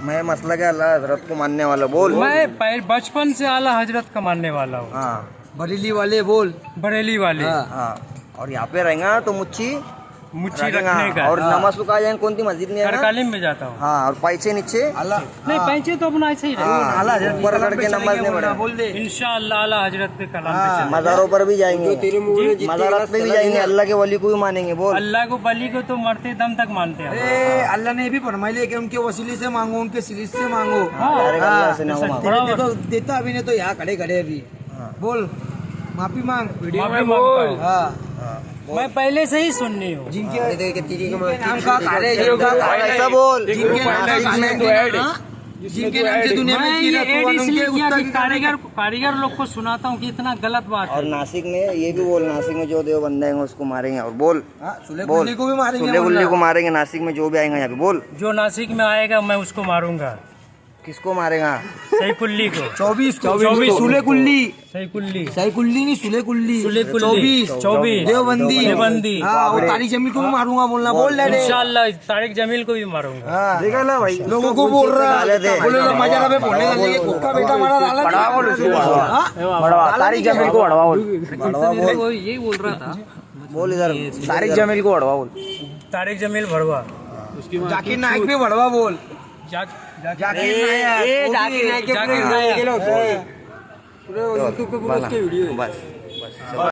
मैं मसला क्या अल्लाह हजरत को मानने वाला बोल। मैं बचपन से आला हजरत का मानने वाला हूँ। हाँ बरेली वाले बोल। बरेली वाले। हाँ और यहाँ पे रहेगा तो मुच्छी रखने का और नमाज को कहा जाएंगे कौन सी मस्जिद में करकालीम में जाता हूँ। हाँ और पैसे नीचे नहीं पैसे तो अपना ऐसे ही रहे। ऊपर करके नमाज नहीं पढ़े बोल दे। इंशाअल्लाह आला हजरत के कलाम पे चलेंगे। मज़ारों पर भी जाएंगे, मज़ारात पे भी जाएंगे, अल्लाह के वली को भी मानेंगे बोल। अल्लाह को बली को तो मरते दम तक मानते हैं। अरे अल्लाह ने भी फरमाई है कि उनके वसीले से मांगो, उनके सिलिस से मांगो। डायरेक्ट अल्लाह से ना मांगो। देखो देता अभी ने तो यहाँ खड़े खड़े अभी बोल माफी मांग वीडियो माफी में मांगता बोल। हूँ। हाँ मैं पहले से ही सुननी हूँ। जिनके नाम का कार्य ऐसा बोल। जिनके नाम से दुनिया मैं में ये कीरत ऐड हुआ, इसलिए उनके किया कि उस्ताद कारीगर लोग को सुनाता हूँ कि इतना गलत बात और है। नासिक में ये भी बोल, नासिक में जो देव बंदे आएंगे उसको मारेंगे और बोल सुले बोल गुल्ली को भी मारेंगे। सुले गुल्ली को मारेंगे। नासिक में जो भी आएगा यहाँ पे बोल। जो नासिक में आएगा मैं उसको मारूंगा। किसको मारेगा? सही कुल्ली को। 24 24 सुले कुल्ली। सही कुल्ली। सही कुल्ली नहीं सुले कुल्ली। सुले कुल्ली। 24 देवबंदी। हाँ वो तारिक जमील को भी मारूंगा बोलना बोल दे रे। इंशाअल्लाह तारिक जमील को भी मारूंगा। हाँ देखा ना भाई, लोगों को बोल रहा है बोले लोग मजा पे बोलने लगे खुद का बेटा मारा डाला तारिक जमील को बढ़वा बोल। यही बोल रहा था। बोल इधर तारिक जमील को बढ़वा बोल। तारिक जमील भरवा। जाकिर नाइक भी बढ़वा बोल। जाकिर नाइक बस बस